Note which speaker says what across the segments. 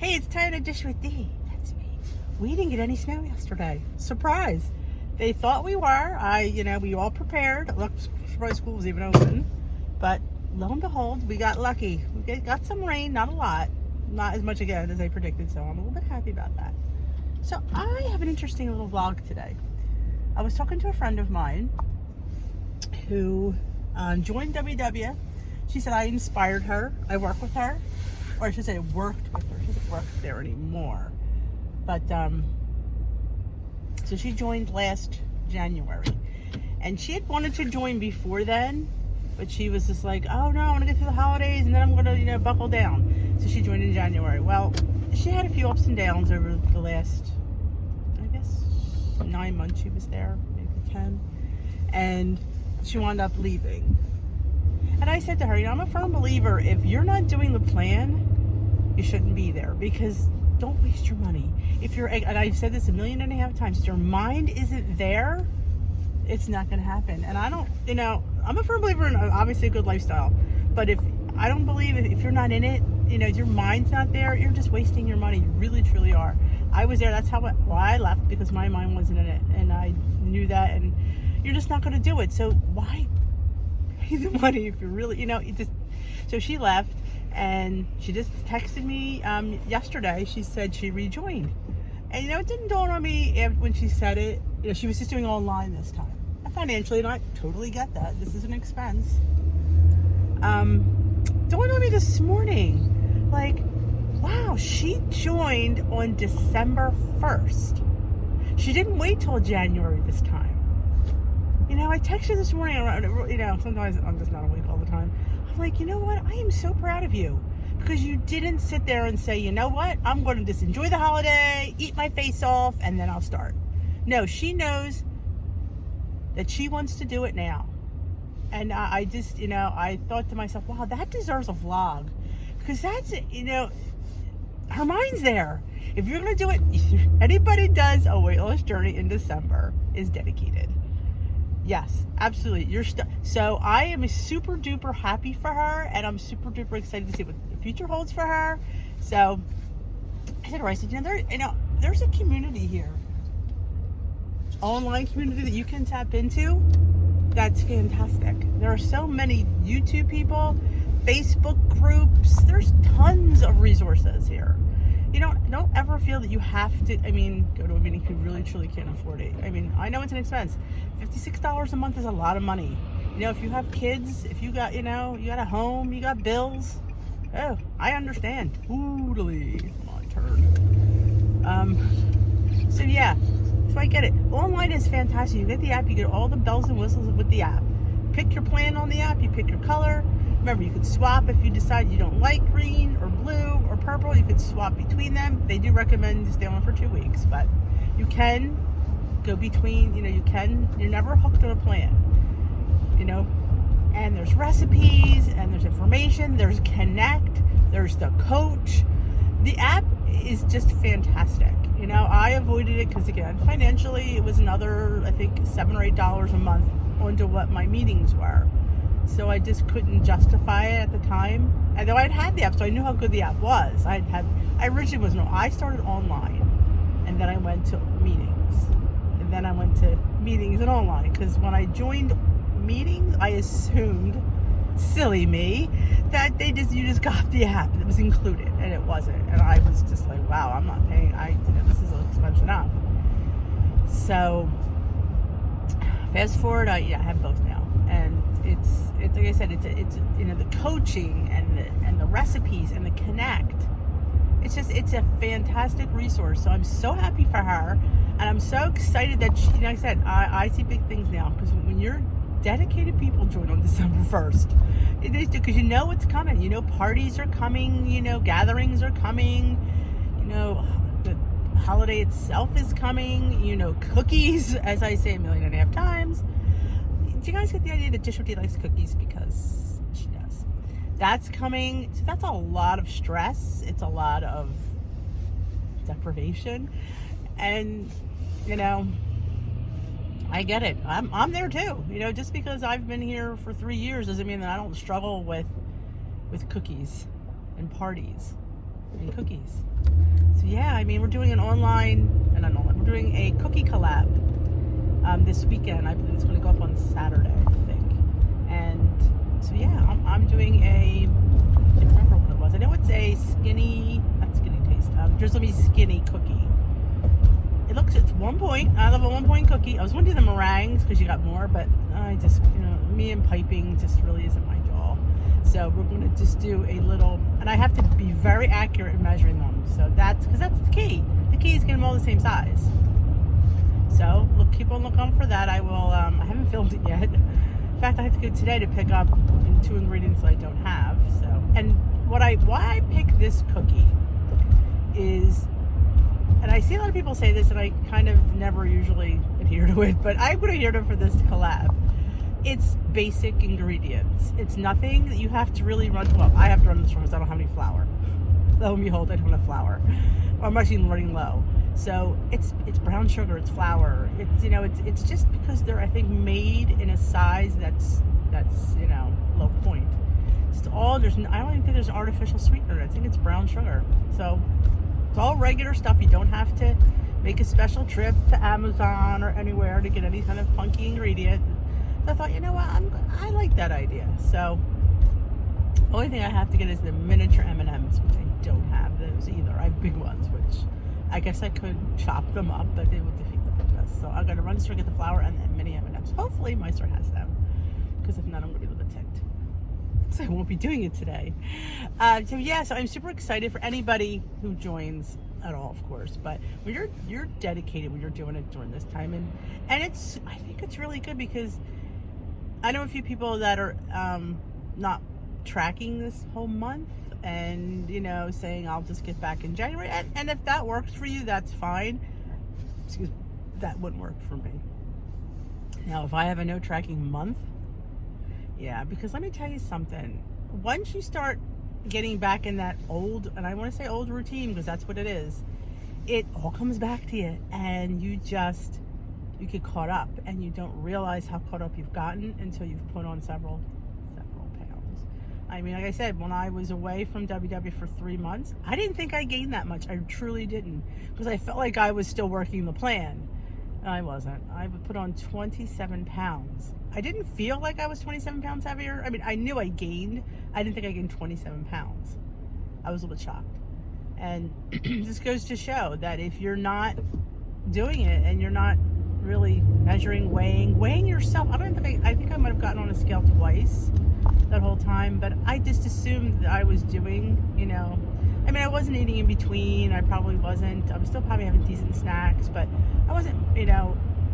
Speaker 1: Hey, it's time to dish with D. That's me. We didn't get any snow yesterday. Surprise. They thought we were. We all prepared. Look, surprise, school was even open. But lo and behold, we got lucky. We got some rain, not a lot. Not as much again as I predicted, so I'm a little bit happy about that. So I have an interesting little vlog today. I was talking to a friend of mine who joined WW. She said I inspired her. I work with her. Or I should say worked with her. She doesn't work there anymore. But, so she joined last January. And she had wanted to join before then. But she was just like, oh no, I want to get through the holidays and then I'm going to, buckle down. So she joined in January. Well, she had a few ups and downs over the last, I guess, 9 months she was there. Maybe 10. And she wound up leaving. And I said to her, I'm a firm believer, if you're not doing the plan, you shouldn't be there, because don't waste your money. And I've said this 1.5 million times, if your mind isn't there, it's not going to happen. And I'm a firm believer in obviously a good lifestyle, but I don't believe if you're not in it, your mind's not there, you're just wasting your money. You really, truly are. I was there. That's why I left, because my mind wasn't in it, and I knew that, and you're just not going to do it. So why pay the money if you're really, So she left, and she just texted me yesterday. She said she rejoined. And it didn't dawn on me when she said it. She was just doing online this time. And financially, and I totally get that. This is an expense. Dawned on me this morning. Like, wow, she joined on December 1st. She didn't wait till January this time. I texted her this morning, sometimes I'm just not awake all the time. I'm like, you know what? I am so proud of you, because you didn't sit there and say, you know what? I'm going to just enjoy the holiday, eat my face off, and then I'll start. No, she knows that she wants to do it now. And I just, I thought to myself, wow, that deserves a vlog, because that's, her mind's there. If you're going to do it, anybody does a weight loss journey in December is dedicated. Yes, absolutely. So I am super duper happy for her, and I'm super duper excited to see what the future holds for her. So I said to her, I said, there's a community here, online community that you can tap into. That's fantastic. There are so many YouTube people, Facebook groups. There's tons of resources here. Don't ever feel that you have to, go to a meeting if you really truly can't afford it. I know it's an expense. $56 a month is a lot of money. If you have kids, if you got, you got a home, you got bills. Oh, I understand. Totally. My turn. So yeah, so I get it. Online is fantastic. You get the app, you get all the bells and whistles with the app. Pick your plan on the app, you pick your color. Remember, you could swap if you decide you don't like green or blue or purple. You could swap between them. They do recommend you stay on for 2 weeks, but you can go between, you're never hooked on a plan, and there's recipes, and there's information, there's Connect, there's the coach. The app is just fantastic. I avoided it because, again, financially, it was another, I think, $7 or $8 a month onto what my meetings were. So I just couldn't justify it at the time. And though I'd had the app, so I knew how good the app was. I started online, and then I went to meetings, and then I went to meetings and online. Because when I joined meetings, I assumed, silly me, that you just got the app that was included, and it wasn't. And I was just like, wow, I'm not paying. This is expensive enough. So fast forward, I have both now. And it's like I said, it's the coaching and the recipes and the Connect. It's a fantastic resource. So I'm so happy for her, and I'm so excited that she, like I said, I see big things now, because when you're dedicated people join on December 1st, because you know what's coming. Parties are coming. Gatherings are coming. The holiday itself is coming. Cookies, as I say 1.5 million times. Do you guys get the idea that Gibbstown likes cookies? Because she does. That's coming. So that's a lot of stress. It's a lot of deprivation. And, I get it. I'm there too. Just because I've been here for 3 years doesn't mean that I don't struggle with cookies and parties. and cookies. So yeah, I mean, we're doing we're doing a cookie collab this weekend. I believe it's going to go up on Saturday, I think. And so yeah, I'm doing I can't remember what it was. I know it's a not skinny taste, Drizzle Me Skinny cookie. It's 1 point. I love a 1 point cookie. I was going to do the meringues because you got more, but I just, me and piping just really isn't my jaw. So we're going to just do a little, and I have to be very accurate in measuring them. So that's the key. The key is getting them all the same size. So keep on looking for that. I will, I haven't filmed it yet. In fact, I have to go today to pick up 2 ingredients that I don't have. So, and why I pick this cookie is, and I see a lot of people say this, and I kind of never usually adhere to it, but I'm going to adhere to it for this collab. It's basic ingredients. It's nothing that you have to really run. Well, I have to run this because I don't have any flour. Lo and behold, I don't have flour. Or I'm actually running low. So it's brown sugar, it's flour. It's just because they're, I think, made in a size that's low point. It's all, I don't even think there's artificial sweetener. I think it's brown sugar. So it's all regular stuff. You don't have to make a special trip to Amazon or anywhere to get any kind of funky ingredient. So I thought, you know what, I like that idea. So the only thing I have to get is the miniature M&Ms, which I don't have those either. I have big ones, which I guess I could chop them up, but it would defeat the purpose. So I'm going to run to store, get the flour and then mini M&Ms. Hopefully Meister has them, because if not, I'm going to be a little bit ticked. So I won't be doing it today. So I'm super excited for anybody who joins at all, of course. But when you're dedicated, when you're doing it during this time, and I think it's really good, because I know a few people that are not tracking this whole month and saying I'll just get back in January, and if that works for you, that's fine. That wouldn't work for me. Now if I have a no tracking month, yeah, because let me tell you something, once you start getting back in that old, and I want to say old routine because that's what it is, it all comes back to you, and you get caught up, and you don't realize how caught up you've gotten until you've put on several pounds. I mean, like I said, when I was away from WW for 3 months, I didn't think I gained that much. I truly didn't, because I felt like I was still working the plan. I wasn't. I would put on 27 pounds. I didn't feel like I was 27 pounds heavier. I mean, I knew I gained. I didn't think I gained 27 pounds. I was a little bit shocked. And this goes to show that if you're not doing it and you're not really measuring, weighing yourself. I think I might have gotten on a scale twice that whole time, but I just assumed that I was doing, I mean, I wasn't eating in between. I probably wasn't. I was still probably having decent snacks, but I wasn't,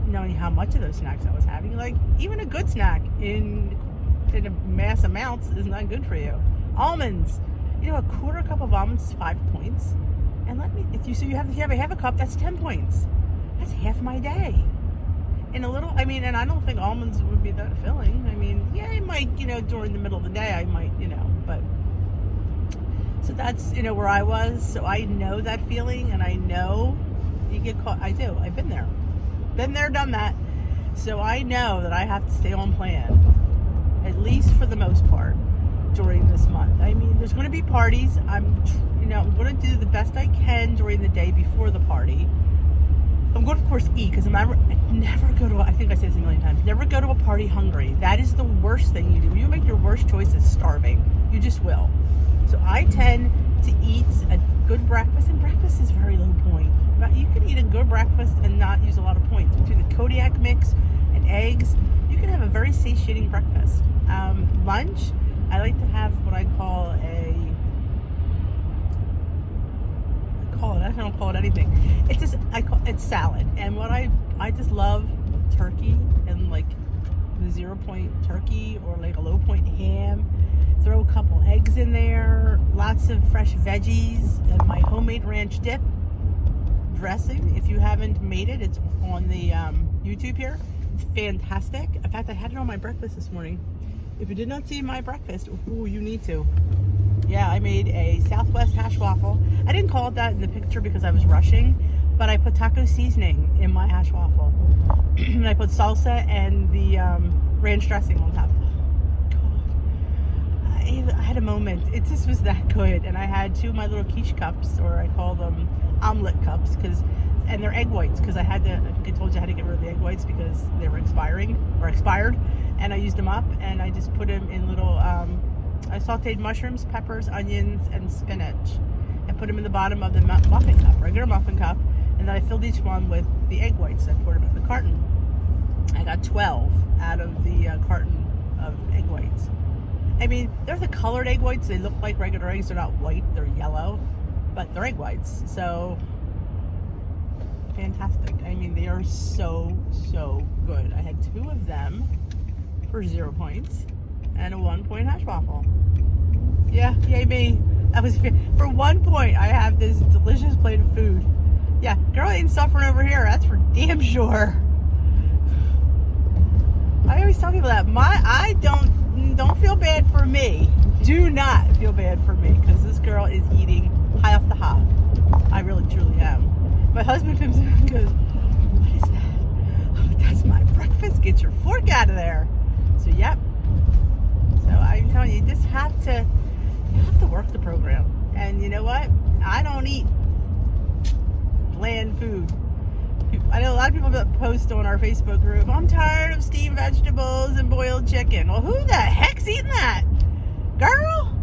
Speaker 1: knowing how much of those snacks I was having. Like, even a good snack in a mass amounts is not good for you. Almonds, a quarter cup of almonds is 5 points. And if you have a half a cup, that's 10 points. That's half my day. And and I don't think almonds would be that filling. I mean, yeah, I might, during the middle of the day, I might, but. So that's, where I was. So I know that feeling, and I know you get caught. I do. I've been there. Been there, done that. So I know that I have to stay on plan, at least for the most part, during this month. I mean, there's going to be parties. I'm going to do the best I can during the day before the party. I'm going to, of course, eat, because I never go to, I think I said this a million times, never go to a party hungry. That is the worst thing you do. You make your worst choices starving. You just will. So I tend to eat a good breakfast, and breakfast is very low point. You can eat a good breakfast and not use a lot of points. Between the Kodiak mix and eggs, you can have a very satiating breakfast. Lunch, I like to have what I don't call it anything. It's salad. And what I just love turkey, and like the 0 point turkey or like a low point ham. Throw a couple eggs in there, lots of fresh veggies, and my homemade ranch dip dressing. If you haven't made it, it's on the YouTube here. It's fantastic. In fact, I had it on my breakfast this morning. If you did not see my breakfast, you need to. Yeah, I made a Southwest hash waffle. I didn't call it that in the picture because I was rushing, but I put taco seasoning in my hash waffle. And I put salsa and the ranch dressing on top. I had a moment. It just was that good. And I had 2 of my little quiche cups, or I call them omelet cups, and they're egg whites, because I think I told you I had to get rid of the egg whites because they were expired, and I used them up, and I just put them in little, I sauteed mushrooms, peppers, onions, and spinach, and put them in the bottom of the muffin cup, regular muffin cup, and then I filled each one with the egg whites. I poured them in the carton. I got 12 out of the carton of egg whites. I mean, they're the colored egg whites. They look like regular eggs. They're not white. They're yellow, but they're egg whites. So fantastic. I mean, they are so good. I had 2 of them for 0 points and a 1-point hash waffle. Yeah, yay me. That was for 1 point. I have this delicious plate of food. Yeah, girl ain't suffering over here. That's for damn sure. I always tell people that I don't feel bad for me. Do not feel bad for me, because this girl is eating high off the hop. I really truly am. My husband comes in and goes, "What is that?" Oh, that's my breakfast. Get your fork out of there. So yep. So I'm telling you, you have to work the program. And you know what? I don't eat bland food. I know a lot of people that post on our Facebook group, "I'm tired of steamed vegetables and boiled chicken." Well, who the heck's eating that? Girl?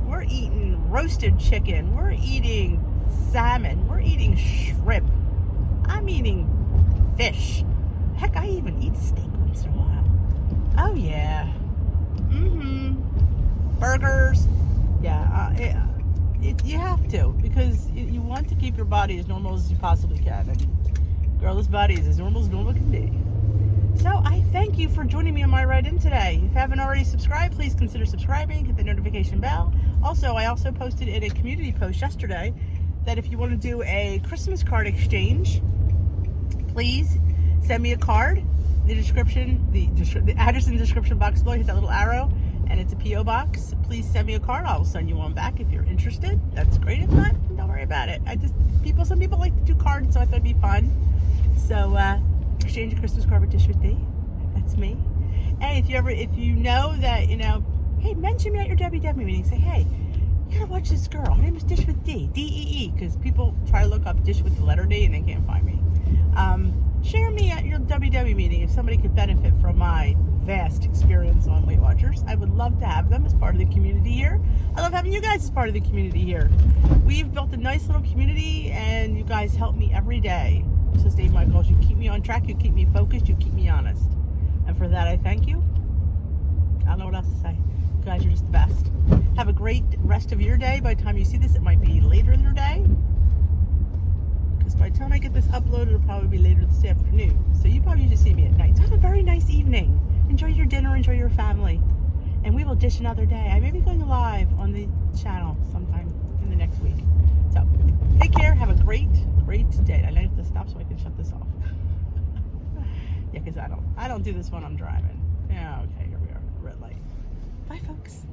Speaker 1: We're eating roasted chicken. We're eating salmon. We're eating shrimp. I'm eating fish. Heck, I even eat steak once in a while. Oh, yeah. Burgers. Yeah, you have to, because you want to keep your body as normal as you possibly can. And girl, this body is as normal can be. So I thank you for joining me on my ride in today. If you haven't already subscribed, please consider subscribing. Hit the notification bell. Also, I also posted in a community post yesterday that if you want to do a Christmas card exchange, please send me a card. The description, the address in the description box below. Hit that little arrow, and it's a P.O. box. Please send me a card. I'll send you one back if you're interested. That's great. If not, don't worry about it. Some people like to do cards, so I thought it'd be fun. So exchange a Christmas card with Dish with D. That's me. And if you know that, hey, mention me at your WW meeting. Say, hey, you gotta watch this girl. Her name is Dish with D, D-E-E, because people try to look up Dish with the letter D and they can't find me. Share me at your WW meeting if somebody could benefit from my vast experience on Weight Watchers. I would love to have them as part of the community here. I love having you guys as part of the community here. We've built a nice little community, and you guys help me every day to stay my goals. You keep me on track, you keep me focused, you keep me honest. And for that, I thank you. I don't know what else to say. You guys are just the best. Have a great rest of your day. By the time you see this, it might be later in your day. Because by the time I get this uploaded, it'll probably be later this afternoon. So you probably just see me at night. So have a very nice evening. Enjoy your dinner, enjoy your family. And we will dish another day. I may be going live on the channel sometime in the next week. So take care. Have a great day. I have to stop so I can shut this off. Yeah, because I don't do this when I'm driving. Yeah, okay, here we are. Red light. Bye, folks.